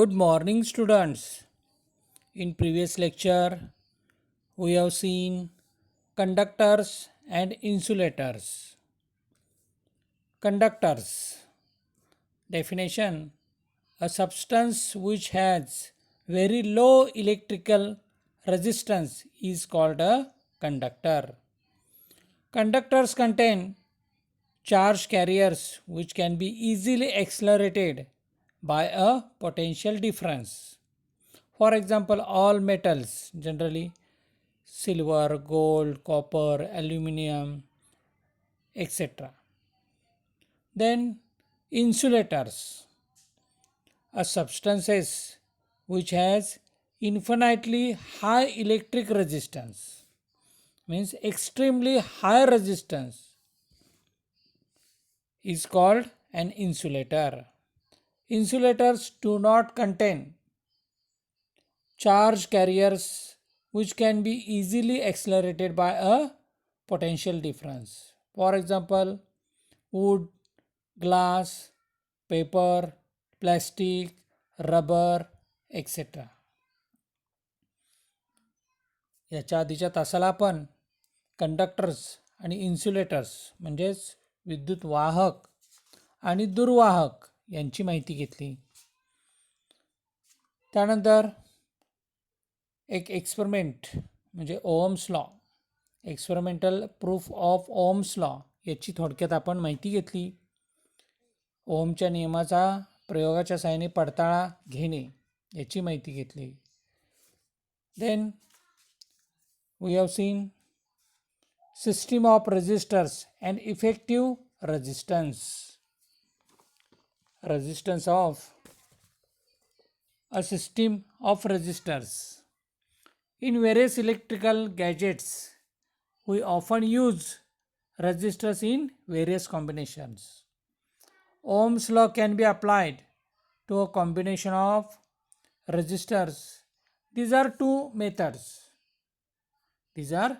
Good morning, students. In previous lecture, we have seen conductors and insulators. Conductors. Definition: a substance which has very low electrical resistance is called a conductor. Conductors contain charge carriers which can be easily accelerated by a potential difference. For example, all metals, generally silver, gold, copper, aluminum, etc. Then insulators are substances which has infinitely high electric resistance, means extremely high resistance is called an insulator. Insulators do not contain charge carriers which can be easily accelerated by a potential difference. For example, wood, glass, paper, plastic, rubber, etc. याच्या आधीच्या तासाला आपण conductors आणि insulators म्हणजेच विद्युत वाहक आणि दुर्वाहक यांची माहिती घेतली. त्यानंतर एक एक्सपेरिमेंट म्हणजे Ohm's law, experimental proof of Ohm's law याची थोडक्यात आपण माहिती घेतली. ओहमच्या नियमाचा प्रयोगाच्या साहाय्याने पडताळा घेणे याची माहिती घेतली. Then we have seen system of resistors and effective resistance. Resistance of a system of resistors. In various electrical gadgets, we often use resistors in various combinations. Ohm's law can be applied to a combination of resistors. These are two methods. These are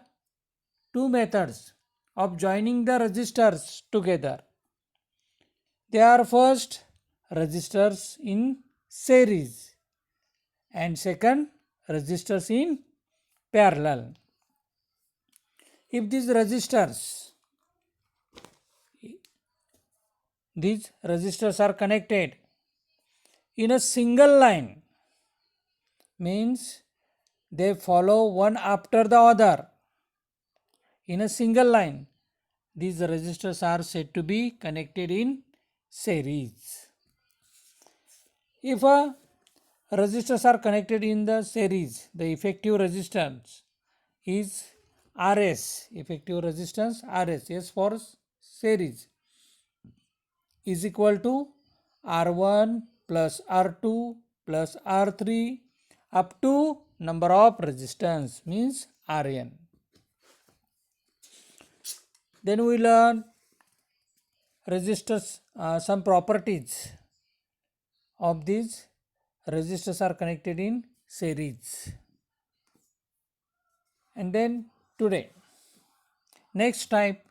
two methods of joining the resistors together. They are first resistors in series and second resistors in parallel. If these resistors are connected in a single line, means they follow one after the other in a single line. These resistors are said to be connected in series. If a resistors are connected in the series, the effective resistance is Rs. Effective resistance Rs, yes, for series, is equal to R1 plus R2 plus R3 up to number of resistance, means Rn. Then we learn resistors, some properties of these resistors are connected in series. And then today, next type,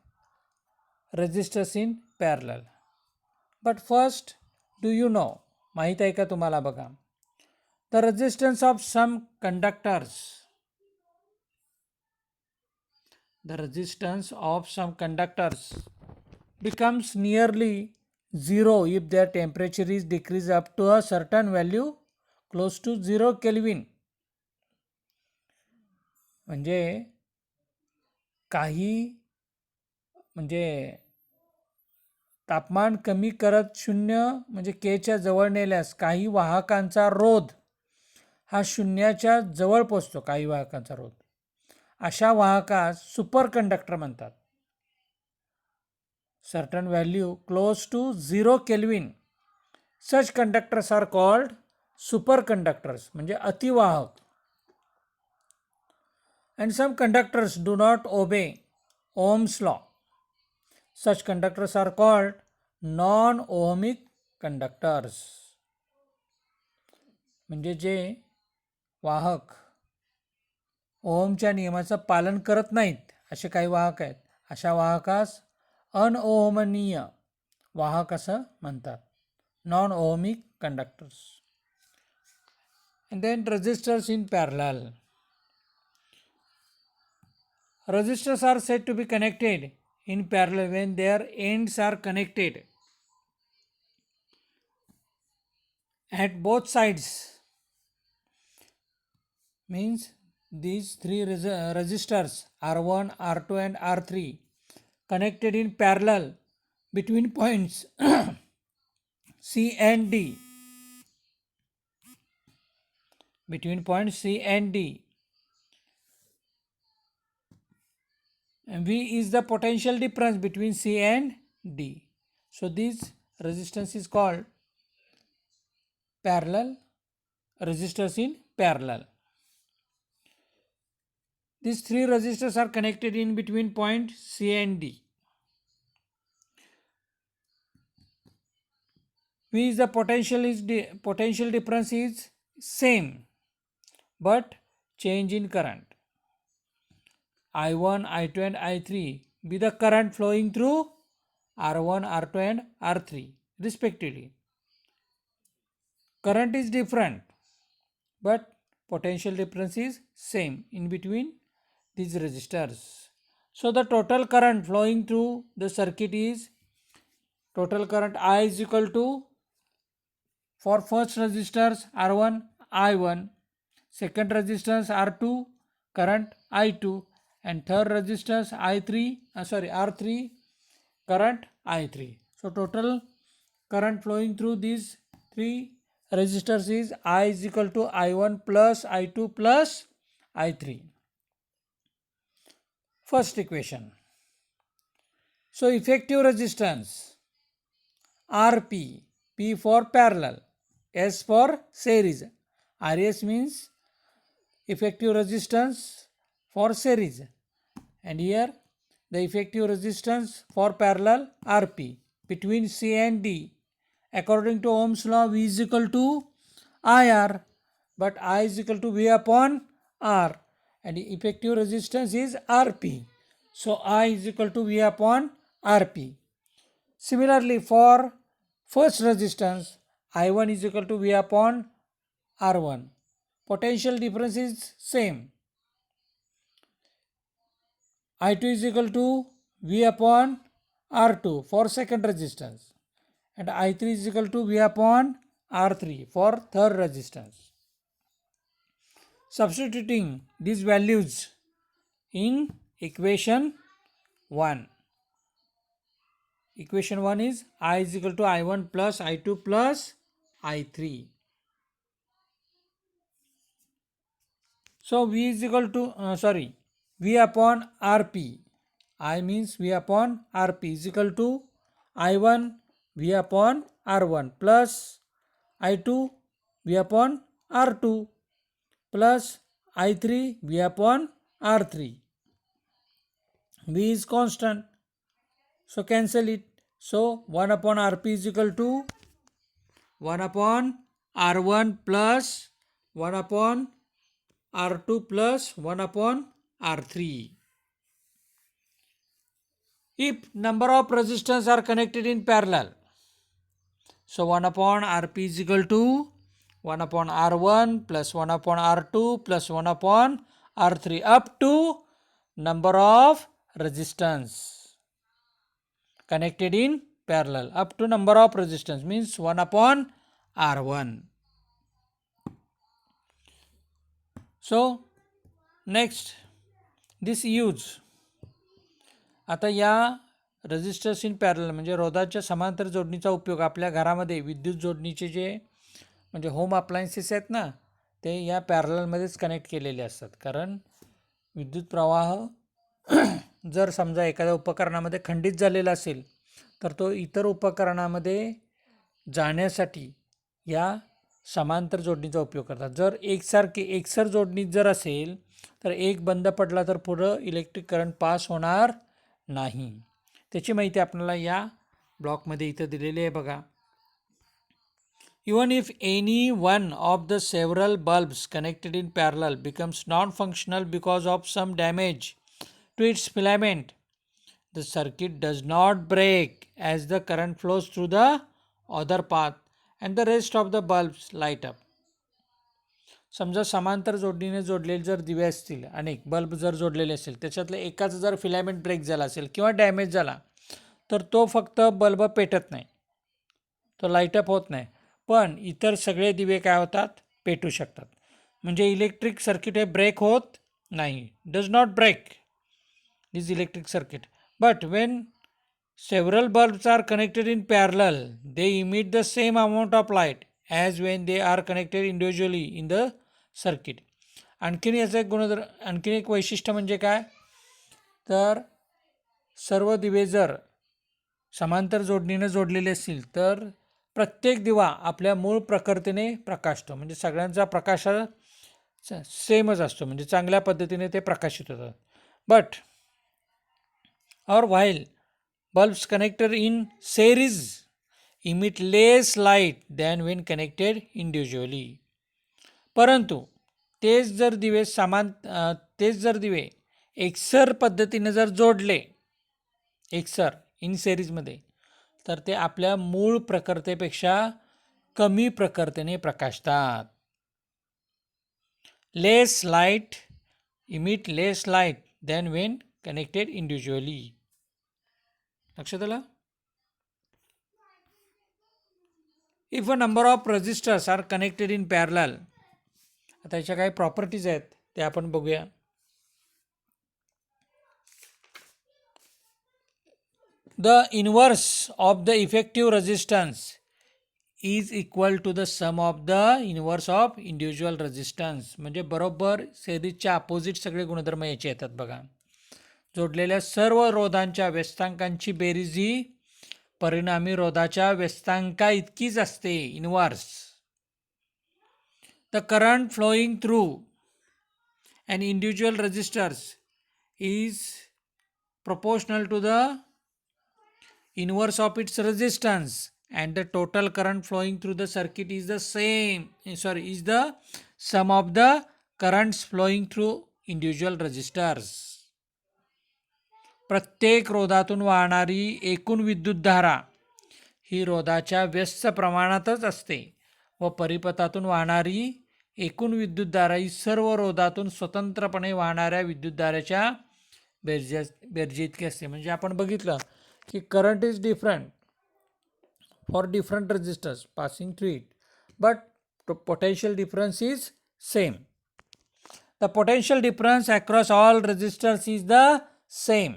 resistors in parallel. But first, do you know, माहित आहे का तुम्हाला बघा, the resistance of some conductors, the resistance of some conductors becomes nearly zero if their temperature is decreased up to a certain value close to 0 Kelvin. म्हणजे काही म्हणजे तापमान कमी करत शून्य म्हणजे केच्या जवळ नेल्यास काही वाहकांचा रोध हा शून्याच्या जवळ पोचतो. काही वाहकांचा रोध, अशा वाहकास सुपर कंडक्टर म्हणतात. certain value close to 0 Kelvin, such conductors are called superconductors, म्हणजे अतिवाहक. And some conductors do not obey Ohm's law. Such conductors are called non-ohmic conductors. म्हणजे जे वाहक ओहमच्या नियमाचं पालन करत नाहीत असे काही वाहक आहेत. अशा वाहकास अनओहमनीय वाहक असं म्हणतात, non ohmic conductors. And then resistors in parallel. Resistors are said to be connected in parallel when their ends are connected at both sides. Means these three resistors R1, R2 and R3 connected in parallel between points C and D. Between points C and D. And V is the potential difference between C and D. So this resistance is called parallel resistors in parallel. These three resistors are connected in between point C and D. V is the potential difference is same but change in current. I1, I2 and I3 be the current flowing through R1, R2 and R3 respectively. Current is different but potential difference is same in between these resistors. So the total current flowing through the circuit is total current I is equal to, for first resistors R1 I1, second resistance R2 current I2 and third resistance R3 current I3. So total current flowing through these three resistors is I is equal to I1 plus I2 plus I3. First equation. So effective resistance RP, P for parallel, S for series. RS means effective resistance for series, and here the effective resistance for parallel RP between C and D. According to Ohm's law, V is equal to IR, but I is equal to V upon R, and the effective resistance is RP. So I is equal to V upon RP. Similarly, for first resistance, I1 is equal to V upon R1. Potential difference is same. I2 is equal to V upon R2 for second resistance, and I3 is equal to V upon R3 for third resistance. Substituting these values in equation 1. Equation 1 is I is equal to I1 plus I2 plus I3. So V is equal to, V upon Rp. I means V upon Rp is equal to I1 V upon R1 plus I2 V upon R2 plus I3 V upon R3. V is constant, so cancel it. So 1 upon Rp is equal to 1 upon R1 plus 1 upon R2 plus 1 upon R3. If number of resistors are connected in parallel, so 1 upon Rp is equal to 1 upon R1 plus 1 upon R2 plus 1 upon R3 up to number of resistance connected in parallel, up to number of resistance means 1 upon R1. So next, this use. आता या resistors in parallel म्हणजे रोधाच्या समांतर जोडणीचा उपयोग आपल्या घरामध्ये विद्युत जोडणीचे जे म्हणजे होम अप्लायन्सेस आहेत ना, ते या पॅरललमध्येच कनेक्ट केलेले असतात. कारण विद्युत प्रवाह जर समजा एखाद्या उपकरणामध्ये खंडित झालेला असेल तर तो इतर उपकरणामध्ये जाण्यासाठी या समांतर जोडणीचा उपयोग करतात. जर एकसर जोडणी जर असेल तर एक बंद पडला तर पुढं इलेक्ट्रिक करंट पास होणार नाही. त्याची माहिती आपल्याला या ब्लॉकमध्ये इथं दिलेली आहे बघा. Even if any one of the several bulbs connected in parallel becomes non-functional because of some damage to its filament, the circuit does not break as the current flows through the other path and the rest of the bulbs light up. समजा समांतर जोडणीने जोडलेले जर दिवे असतील, अनेक bulb जर जोडलेले असेल, त्याच्यातलं एकाचा जर फिलामेंट ब्रेक झाला असेल किंवा डॅमेज झाला, तर तो फक्त बल्ब पेटत नाही, तो लाईटअप होत नाही, पण इतर सगळे दिवे काय होतात, पेटू शकतात. म्हणजे इलेक्ट्रिक सर्किट हे ब्रेक होत नाही, does not break this electric circuit. But when several bulbs are connected in parallel, they emit the same amount of light as when they are connected individually in the circuit. आणखीन याचं एक आणखीन एक वैशिष्ट्य म्हणजे काय, तर सर्व दिवे जर समांतर जोडणीने जोडलेले असतील तर प्रत्येक दिवा आपल्या मूळ प्रखरतेने प्रकाशतो. म्हणजे सगळ्यांचा प्रकाश सेमच असतो, म्हणजे चांगल्या पद्धतीने ते प्रकाशित होतात. बट और while bulbs connected in series emit less light than when connected individually. परंतु तेच जर दिवे एकसर पद्धतीने जर जोडले, एकसर इन सेरीजमध्ये, तर ते आपल्या मूळ प्रखरतेपेक्षा कमी प्रखरतेने प्रकाशतात. Less light emit less light than when connected individually. लक्षात आलं. If a number of resistors are connected in parallel, आता याच्या काही प्रॉपर्टीज आहेत ते आपण बघूया. The inverse of the effective resistance is equal to the sum of the inverse of individual resistance. म्हणजे बरोबर सेरीजच्या अपोजिट सगळे गुणधर्म याचे येतात बघा. जोडलेल्या सर्व रोधांच्या व्यस्तांकांची बेरीज ही परिणामी रोधाच्या व्यस्तांका इतकीच असते, inverse. The current flowing through an individual resistors is proportional to the inverse of its resistance, and the total current flowing through the circuit is the sum of the currents flowing through individual resistors. प्रत्येक रोधातून वाहणारी एकूण विद्युतधारा ही रोधाच्या व्यस्त प्रमाणातच असते व परिपथातून वाहणारी एकूण विद्युतधारा ही सर्व रोधातून स्वतंत्रपणे वाहणाऱ्या विद्युतधारेच्या बेरजे इतकी असते. म्हणजे आपण बघितलं की current is different for different resistors passing through it, but potential difference is same. The potential difference across all resistors is the same.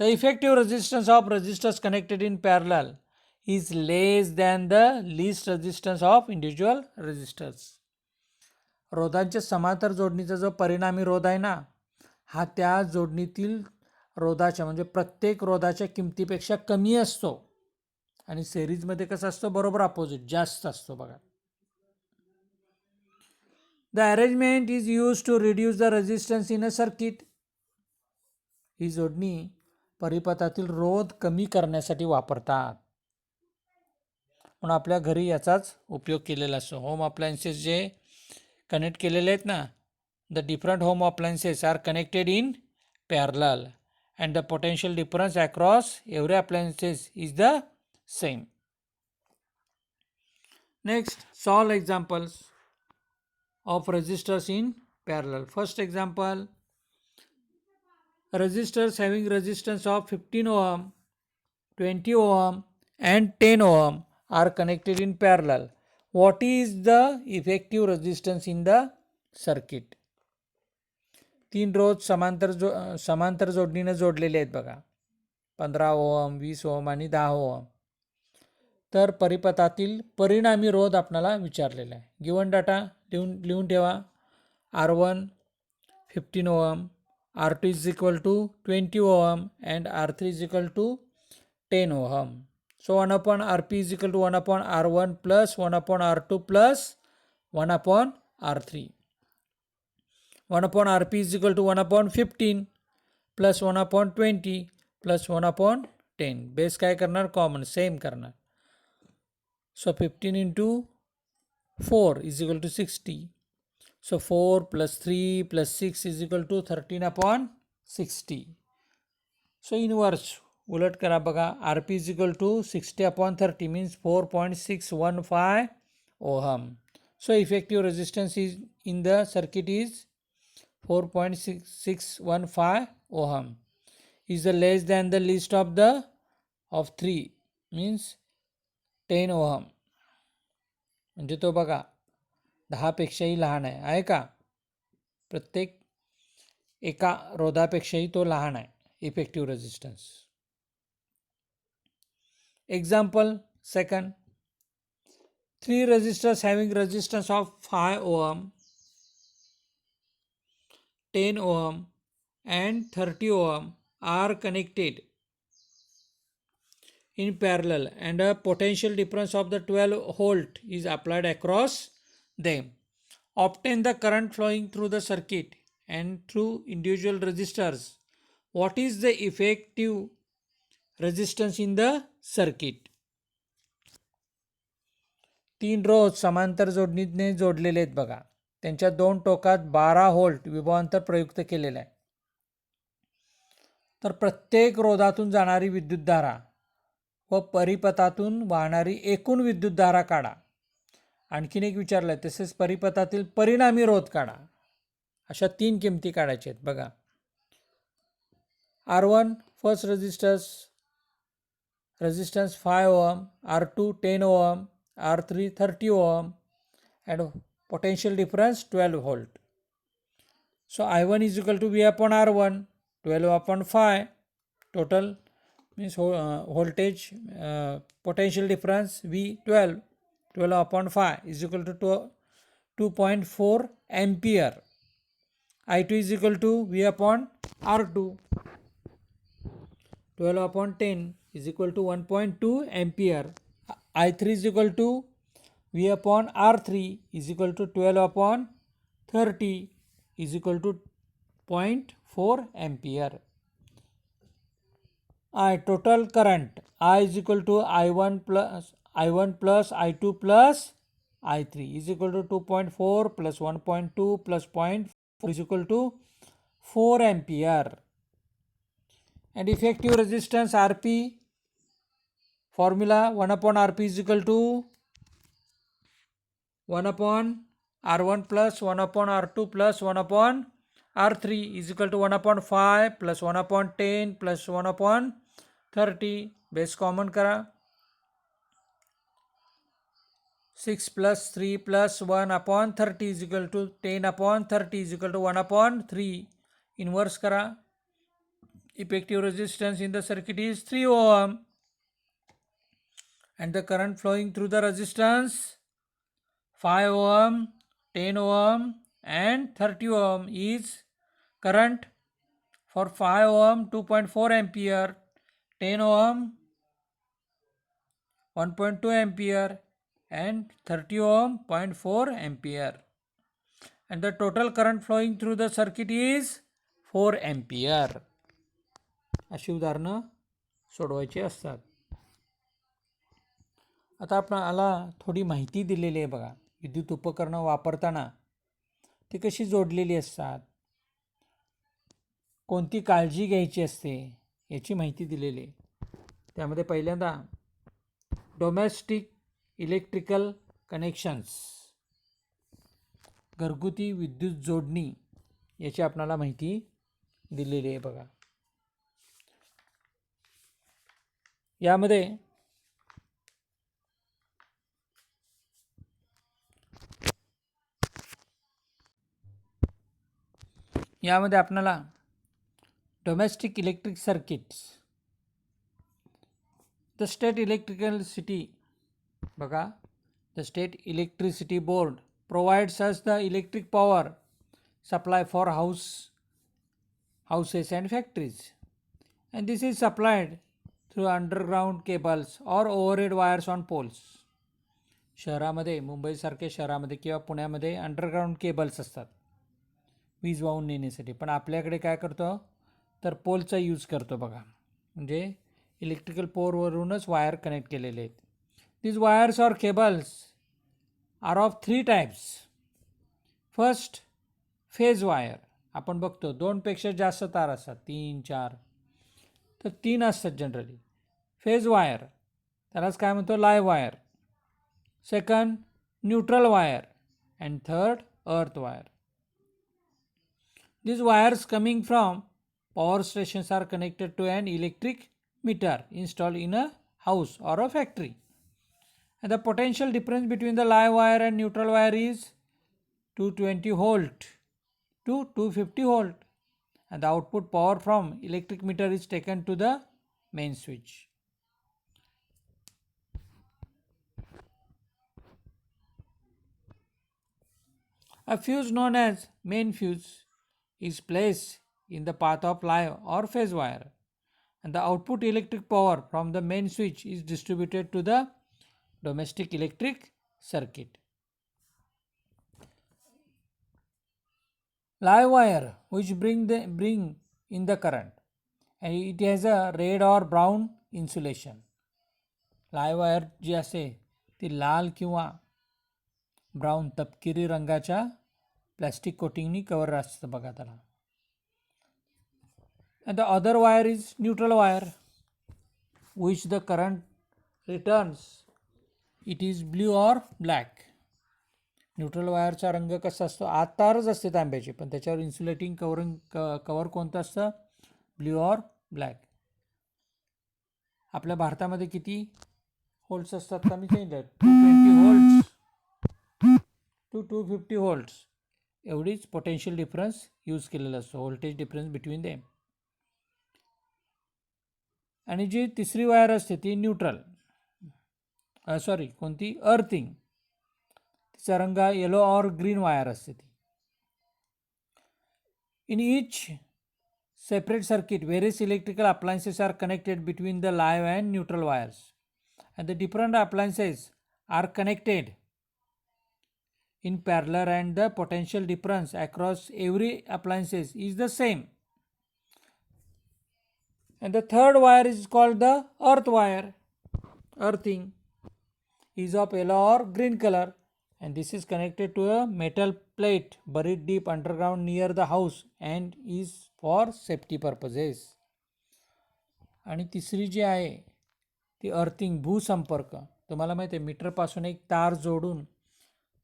The effective resistance of resistors connected in parallel is less than the least resistance of individual resistors. रोधांच्या समांतर जोडणीचा जो परिणामी रोध आहे ना, हा त्या जोडणीतील रोधाच्या म्हणजे प्रत्येक रोधाच्या किमतीपेक्षा कमी असतो, आणि सेरीजमध्ये कसं असतो, बरोबर अपोजिट, जास्त असतो बघा. The arrangement is use to reduce the resistance in a circuit. ही जोडणी परिपथातील रोध कमी करण्यासाठी वापरतात. म्हणून आपल्या घरी याचाच उपयोग केलेला असतो. होम अप्लायन्सेस जे कनेक्ट केलेले आहेत ना, the different home appliances are connected in parallel and the potential difference across every appliances is the same. Next, solve examples of resistors in parallel. First example, resistors having resistance of 15 ohm, 20 ohm and 10 ohm are connected in parallel. What is the effective resistance in the circuit? तीन रोध समांतर जोडणीने जोडलेले आहेत बघा, 15 ohm, 20 ohm आणि 10 ohm. तर परिपथातील परिणामी रोध आपल्याला विचारलेला आहे. गिवन डाटा लिहून ठेवा. R1 15 ohm, R2 is equal to 20 ohm and R3 is equal to 10 ohm. So 1 upon Rp is equal to 1 upon R1 plus 1 upon R2 plus 1 upon R3. 1 upon Rp is equal to 1 upon 15 plus 1 upon 20 plus 1 upon 10. Base काय करणार, common same करणार. So 15 into 4 is equal to 60. So 4 plus 3 plus 6 is equal to 13 upon 60. So inverse उलट करा बघा. Rp is equal to 60 upon 30 means 4.615 ohm. So effective resistance is in the circuit is 4.615 ohm. Is the less than the least of 3 means 10 ohm. म्हणजे तो बघा 10पेक्षाही लहान आहे का? प्रत्येक एका रोधापेक्षाही तो लहान आहे effective resistance. Example second, 3 resistors having resistance of 5 ohm, 10 ohm and 30 ohm are connected in parallel and a potential difference of the 12 volt is applied across them. Obtain the current flowing through the circuit and through individual resistors. What is the effective resistance in the circuit? 3 रोध समांतर जोडणीने जोडलेले आहेत बघा. त्यांच्या 2 टोकात 12 volt विभवांतर प्रयुक्त केलेलं आहे. तर प्रत्येक रोधातून जाणारी विद्युतधारा व परिपथातून वाहणारी एकूण विद्युतधारा काढा. आणखीन एक विचारलं आहे, तसेच परिपथातील परिणामी रोध काढा. अशा 3 किमती काढायच्या आहेत बघा. R1 first resistance 5 ohm, R2 10 ohm, R3 30 ohm and potential difference 12 volt. So I1 is equal to V upon R1, 12 upon 5, total means voltage potential difference V 12 upon 5 is equal to 2.4 ampere. I2 is equal to V upon R2, 12 upon 10 is equal to 1.2 ampere. I3 is equal to V upon R3 is equal to 12 upon 30 is equal to 0.4 ampere. Total current I is equal to I1 plus I2 plus I3 is equal to 2.4 plus 1.2 plus 0.4 is equal to 4 ampere. And effective resistance Rp, formula 1 upon Rp is equal to 1 upon R1 plus 1 upon R2 plus 1 upon R3 is equal to 1 upon 5 plus 1 upon 10 plus 1 upon 30. Base common करा. 6 plus 3 plus 1 upon 30 is equal to 10 upon 30 is equal to 1 upon 3. Inverse करा. Effective resistance in the circuit is 3 ohm and the current flowing through the resistance 5 ohm, 10 ohm and 30 ohm is current. For 5 ohm 2.4 ampere, 10 ohm 1.2 ampere and 30 ohm 0.4 ampere. And the total current flowing through the circuit is 4 ampere. अशी उदाहरणं सोडवायची असतात. आता आपल्याला थोडी माहिती दिलेली आहे बघा. विद्युत उपकरणं वापरताना ती कशी जोडलेली असतात, कोणती काळजी घ्यायची असते याची माहिती दिलेली आहे. त्यामध्ये पहिल्यांदा डोमेस्टिक इलेक्ट्रिकल कनेक्शन्स, घरगुती विद्युत जोडणी याची आपल्याला माहिती दिलेली आहे बघा. यामध्ये आपल्याला domestic electric circuits, the state electricity बघा, the state electricity board provides us the electric power supply for houses and factories, and this is supplied through underground cables or overhead wires on poles. शहरामध्ये, मुंबईसारख्या शहरामध्ये किंवा पुण्यामध्ये underground cables असतात वीज वाहून नेण्यासाठी. पण आपल्याकडे काय करतो तर पोलचा यूज करतो बघा. म्हणजे इलेक्ट्रिकल पोलवरूनच वायर कनेक्ट केलेले आहेत. These wires or cables are of 3 types. First, phase wire. आपण बघतो 2 पेक्षा जास्त तार असतात, 3, 4, तर 3 असतात जनरली. फेज वायर त्यालाच काय म्हणतो, live wire. Second, neutral wire and third earth wire. These wires coming from power stations are connected to an electric meter installed in a house or a factory. And the potential difference between the live wire and neutral wire is 220 volt to 250 volt, and the output power from electric meter is taken to the main switch. A fuse known as main fuse is placed in the path of live or phase wire, and the output electric power from the main switch is distributed to the domestic electric circuit. Live wire which bring in the current, and it has a red or brown insulation. Live wire जी असते ती लाल किंवा brown तपकिरी रंगाच्या plastic कोटिंगनी cover असतं बघा त्याला. and the other wire is neutral wire which the current returns, it is blue or black. Neutral वायरचा रंग कसा असतो, आत तारच असते तांब्याची पण त्याच्यावर इन्सुलेटिंग कवर कोणतं असतं, ब्ल्यू ऑर ब्लॅक. आपल्या भारतामध्ये किती होल्ड्स असतात का मी सांगितलं, 220 व्होल्ट्स टू 250 व्होल्ट्स एवढीच पोटेन्शियल डिफरन्स यूज केलेला असतो, व्होल्टेज डिफरन्स बिटवीन देम. आणि जी तिसरी वायर असते ती न्यूट्रल कोणती अर्थिंग, तिचा रंग येलो ऑर ग्रीन वायर असते ती. In each separate circuit various electrical appliances are connected between the live and neutral wires, and the different appliances are connected in parallel and the potential difference across every appliances is the same. And the third wire is called the earth wire. Earthing is of yellow or green color, and this is connected to a metal plate buried deep underground near the house and is for safety purposes. आणि तिसरी जी आहे ती earthing भूसंपर्क. तुम्हाला माहिती आहे मीटरपासून एक तार जोडून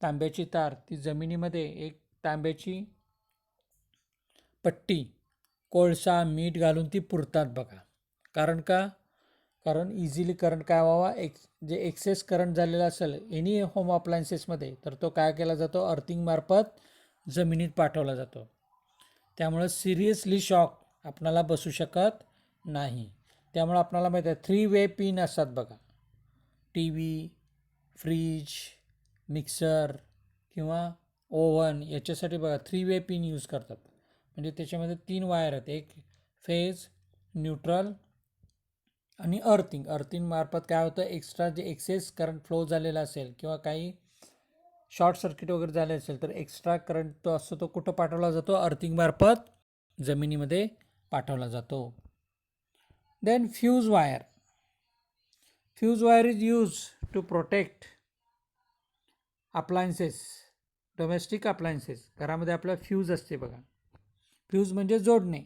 तांब्याची तार ती जमिनीमध्ये एक तांब्याची पट्टी कोळसा मीठ घालून ती पुरतात बघा. कारण का, कारण इझिली करंट काय व्हावा, जे एक्सेस करंट झालेला असेल एनी होम अप्लायन्सेसमध्ये तर तो काय केला जातो, अर्थिंग मार्फत जमिनीत पाठवला जातो. त्यामुळं सिरियसली शॉक आपणाला बसू शकत नाही. त्यामुळं आपणाला माहीत आहे 3 वे पिन असतात बघा, टी व्ही, फ्रीज, मिक्सर किंवा ओव्हन याच्यासाठी बघा 3 वे पिन यूज करतात. म्हणजे त्याच्यामध्ये 3 वायर आहेत, एक फेज, न्यूट्रल आणि अर्थिंग. अर्थिंग मार्फत काय होतं, एक्स्ट्रा जे एक्सेस करंट फ्लो झालेला असेल किंवा काही शॉर्ट सर्किट वगैरे झाले असेल तर एक्स्ट्रा करंट तो असतो तो कुठं पाठवला जातो, अर्थिंग मार्फत जमिनीमध्ये पाठवला जातो. Then fuse wire. Fuse wire is use to protect appliances, domestic appliances. घरामध्ये आपला फ्यूज असते बघा, फ्यूज म्हणजे जोडणे,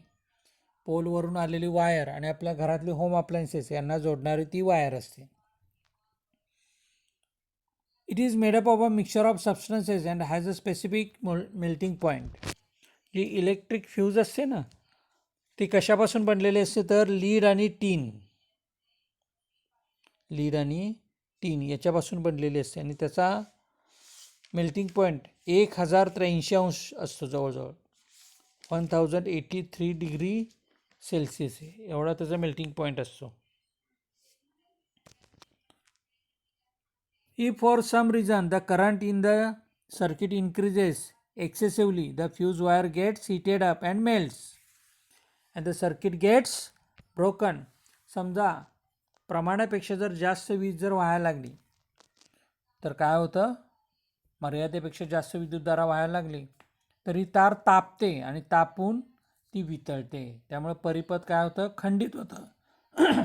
पोलवरून आलेली वायर आणि आपल्या घरातले होम अप्लायन्सेस यांना जोडणारी ती वायर असते. It is made up of a mixture of substances and has a specific melting point. जी इलेक्ट्रिक फ्यूज असते ना ती कशापासून बनलेली असते तर लीड आणि टीन याच्यापासून बनलेली असते आणि त्याचा मेल्टिंग पॉईंट 1083 असतो, जवळजवळ 1083 डिग्री सेल्सिअस एवढा त्याचा मेल्टिंग पॉईंट असतो. If for some reason the current in the circuit increases excessively, the fuse wire gets heated up and melts and the circuit gets broken. समजा प्रमाणापेक्षा जर जास्त वीज जर व्हायला लागली तर काय होतं, मर्यादेपेक्षा जास्त विद्युतधारा व्हायला लागली तर ही तार तापते आणि तापून ती वितळते. त्यामुळे परिपथ काय होतं, खंडित होतं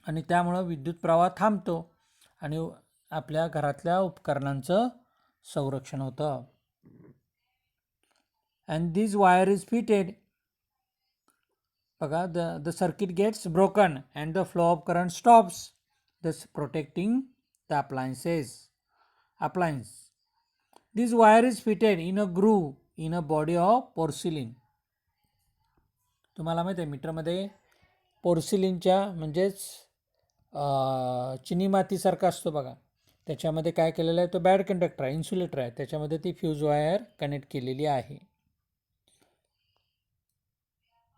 आणि त्यामुळं विद्युत प्रवाह थांबतो आणि आपल्या घरातल्या उपकरणांचं संरक्षण होतं. And this wire is fitted, बघा, the circuit gets broken and the flow of current stops, thus protecting the appliance. This wire is fitted in a groove in a body of porcelain. तुम्हाला माहिती आहे मीटरमध्ये पोर्सिलिनच्या म्हणजेच चिनी मातीसारखा असतो बघा, त्याच्यामध्ये काय केलेलं आहे, तो बॅड कंडक्टर आहे, इन्सुलेटर आहे, त्याच्यामध्ये ती फ्यूज वायर कनेक्ट केलेली आहे.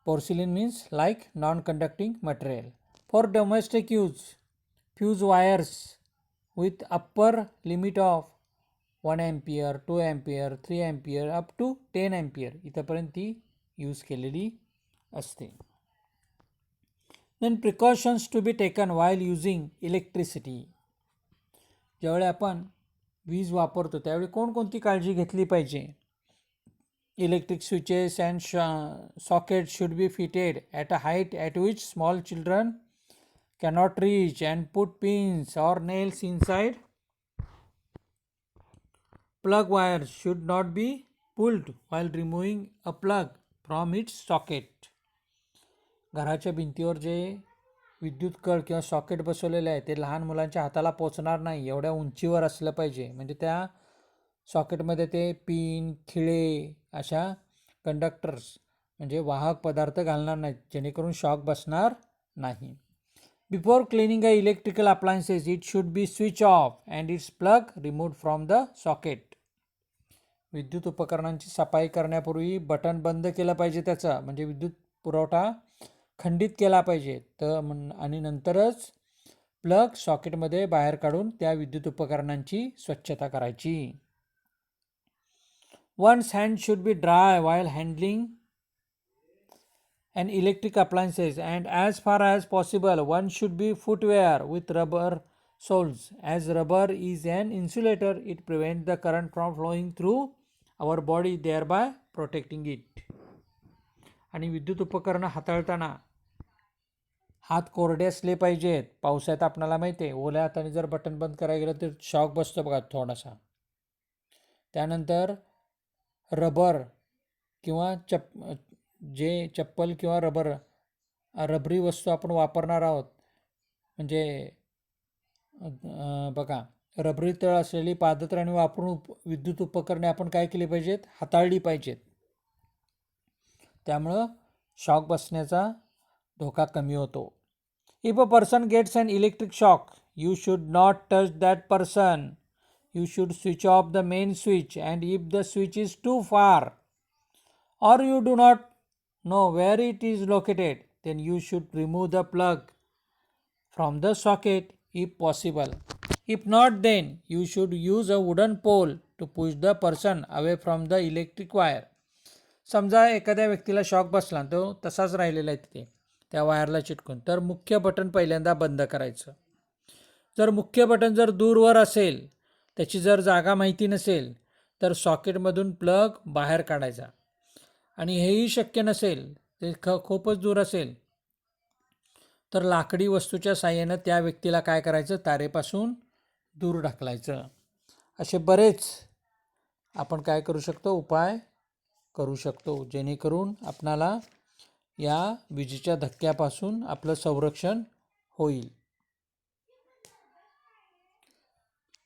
Porcelain means like non conducting material. For domestic use fuse wires with upper limit of 1 ampere 2 ampere 3 ampere up to 10 ampere इथंपर्यंत ती यूज केलेली असते. Then precautions to be taken while using electricity. ज्यावेळी आपण वीज वापरतो त्यावेळी कोणकोणती काळजी घेतली पाहिजे. Electric switches and socket should be fitted at a height at which small children cannot reach and put pins or nails inside. Plug wires should not be pulled while removing a plug from its socket. घराच्या भिंतीवर जे विद्युत कळ किंवा socket बसवलेले आहे ते लहान मुलांच्या हाताला पोचणार नाही एवढ्या उंचीवर असलं पाहिजे. म्हणजे त्या सॉकेटमध्ये ते पिन खिळे अशा कंडक्टर्स म्हणजे वाहक पदार्थ घालणार नाहीत जेणेकरून शॉक बसणार नाही. Before cleaning a electrical appliances, it should be switch off and its plug removed from the socket. विद्युत उपकरणांची सफाई करण्यापूर्वी बटन बंद केलं पाहिजे त्याचं, म्हणजे विद्युत पुरवठा खंडित केला पाहिजे आणि नंतरच प्लग सॉकेटमध्ये बाहेर काढून त्या विद्युत उपकरणांची स्वच्छता करायची. One's hand should be dry while handling and electric appliances, and as far as possible one should be footwear with rubber soles, as rubber is an insulator. It prevents the current from flowing through our body, thereby protecting it. आणि विद्युत उपकरणं हाताळताना हात कोरडे असले पाहिजेत. पावसाळ्यात आपल्याला माहिती आहे ओल्या हाताने जर बटन बंद करायला गेलं तर शॉक बसतो बघा थोडासा. त्यानंतर रबर किंवा जे चप्पल किंवा रबरी वस्तू आपण वापरणार आहोत म्हणजे बघा रबरी तळ असलेली पादत्राणे वापरून विद्युत उपकरणे आपण काय केली पाहिजेत, हाताळली पाहिजेत. त्यामुळं शॉक बसण्याचा धोका कमी होतो. If a person gets an electric shock you should not touch that person. You should switch off the main switch and if the switch is too far or you do not know where it is located, then you should remove the plug from the socket if possible. If not, then you should use a wooden pole to push the person away from the electric wire. समजा एखाद्या व्यक्तीला shock बसला तो तसाच राहिलेला आहे तिथे त्या वायरला चिटकून, तर मुख्य बटन पहिल्यांदा बंद करायचं. जर मुख्य बटन जर दूरवर असेल, त्याची जर जागा माहिती नसेल, तर सॉकेटमधून प्लग बाहेर काढायचा. आणि हेही शक्य नसेल, ते खूपच दूर असेल, तर लाकडी वस्तूच्या साहाय्यानं त्या व्यक्तीला काय करायचं, तारेपासून दूर ढकलायचं. असे बरेच आपण काय करू शकतो, उपाय करू शकतो जेणेकरून आपणाला या विजेच्या धक्क्यापासून आपलं संरक्षण होईल.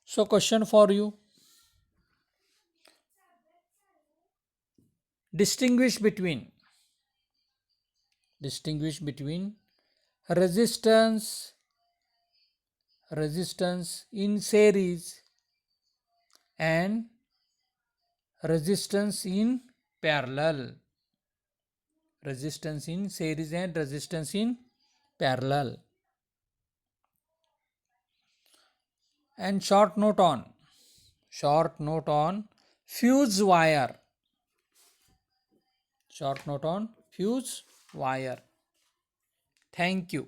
So question for you. Distinguish between resistance in series and resistance in parallel. Resistance in series and resistance in parallel. And short note on fuse wire. Short note on fuse wire. Thank you.